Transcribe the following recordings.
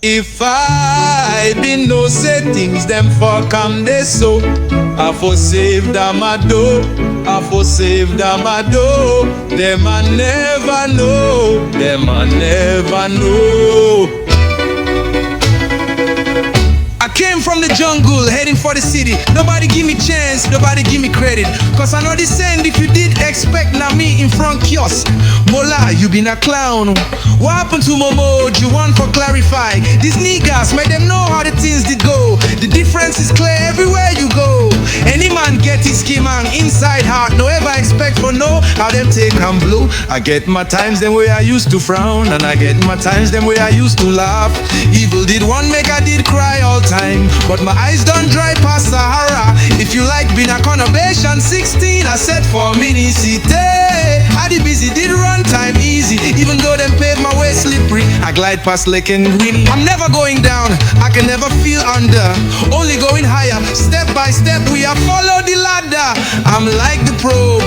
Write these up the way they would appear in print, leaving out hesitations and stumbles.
If I be no say things them for come they so I for save them a do, I for save them a do. Them a never know, them a never know. I came from the jungle, heading for the city. Nobody give me chance, nobody give me credit. Cause I know the send if you did expect now me in front kiosk. Mola, you been a clown. What happened to Momo? You want for clarify. These niggas, make them know how the things did go. The difference is clear everywhere you go. Any man get his scheme and inside heart. No ever expect for no, how them take and blow. I get my times them way I used to frown. And I get my times them way I used to laugh. Evil did one make I did cry all time. But my eyes don't dry past Sahara. If you like being a conurbation 16, I said for mini city. I did busy, did run time easy. Even though them paved my way slippery, I glide past Lake and Winnie. I'm never going down, I can never feel under. Only going higher, step by step we have followed the ladder. I'm like the probe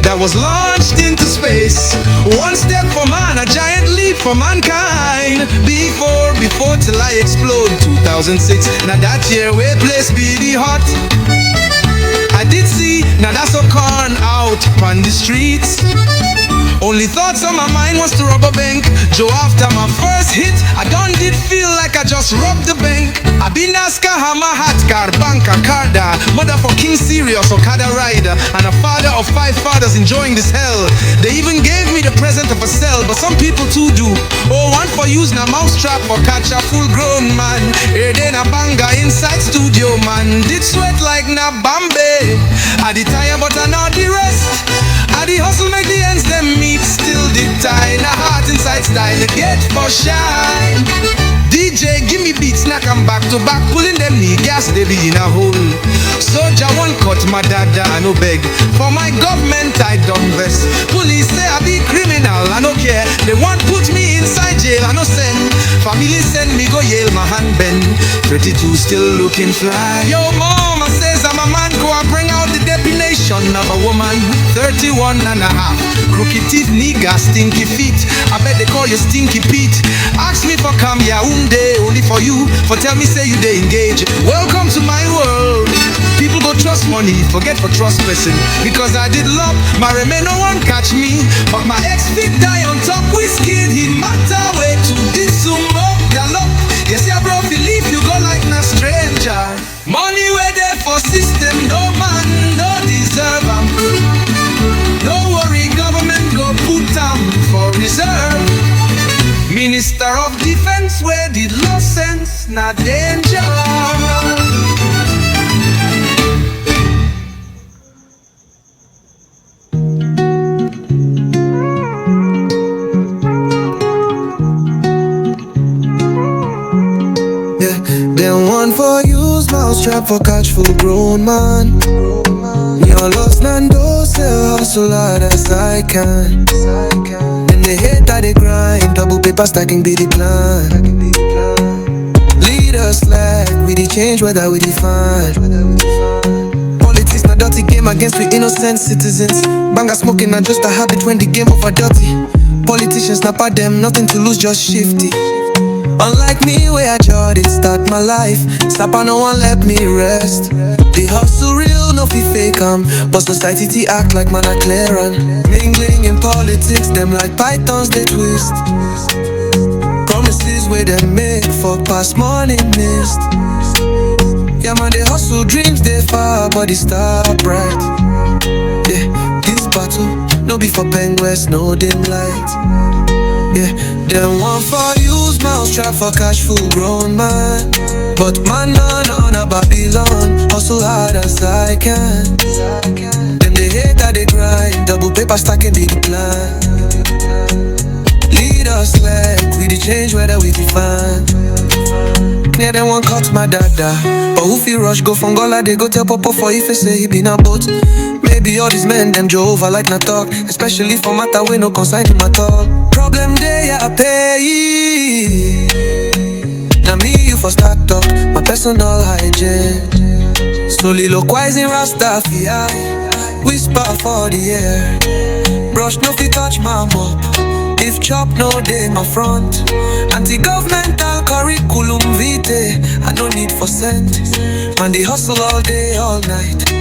that was launched into space. One step for man, a giant leap for mankind. Before till I explode. 2006, now that year we place be the hot. I did see, now that's a corn out on the streets. Only thoughts on my mind was to rob a bank. Joe, after my first hit, I done did feel like I just robbed the bank. I been Aska, Hammer, Hat Car, Banker, Carda, mother for King Sirius, Okada Rider, and a father of 5 fathers enjoying this hell. They even gave me the present of a cell, but some people too do. Oh, one for use na mousetrap for catch a full grown man. Here then a banger inside studio man. Did sweat like na Bambi. I did tire but I know the rest. I the hustle make the ends them meet. Still the tie, na heart inside style, get for shine. DJ give me beats, knock 'em back to back, pulling them knee gas, they be in a hole. Soldier one cut my dada, I no beg. For my government I don't vest. Police say I be criminal, I no care. They want put me inside jail, I no send. Family send me go Yale, my hand bend. 32 still looking fly. Yo mama says I'm a man, go and bring out the definition of a woman. 31 and a half, crooked teeth, nigga, stinky feet. I bet they call you Stinky Pete. Ask me for come Yaoundé, only for you. For tell me say you they engage. Welcome to my world. People go trust money, forget for trust person. Because I did love, my remain no one catch me. But my ex-fit die on top whiskey. He matter way to this smoke the love. Yes, yeah, bro, believe you go like na stranger. Money way there for system, no man, no deserve 'em. No worry, government go put down for reserve. Minister of Defense, where did law sense, not danger. Yeah, then one for use mousetrap for catch full grown man. Your lost Nando, sell hustle hard as I can. Then they hate that they grind, double paper stacking be the plan. Lead us like we the change whether we define. Politics not dirty game against we innocent citizens. Banger smoking not just a habit when the game over dirty. Politicians snap at them, nothing to lose, just shifty. Unlike me, where I did start my life. Sapa no one let me rest. The hustle real, no fi fake but society act like man a clearan. Mingling in politics, them like pythons they twist. Promises where they make, fuck past morning mist. Yeah man, they hustle dreams they far, but they start bright. Yeah, this battle, no be for penguins, no dim light. Yeah, them one for use mousetrap for cash full grown man. But man on a Babylon, hustle hard as I can. Them they hate that they grind, double paper stacking be the plan. Lead us like we the change whether we define. Yeah, them one cut my dada, but who feel rush go from Gola, they go tell Popo for if they say he been a boat. Maybe all these men, them Jehovah like na talk. Especially for matter we no consign him at all. Problem day, I pay. Now me, you for start talk, my personal hygiene. Soliloquizing Rastafari, whisper for the air. Brush no fit touch my mop. If chop no day my front. Anti-governmental curriculum 100%. Man, they hustle all day, all night.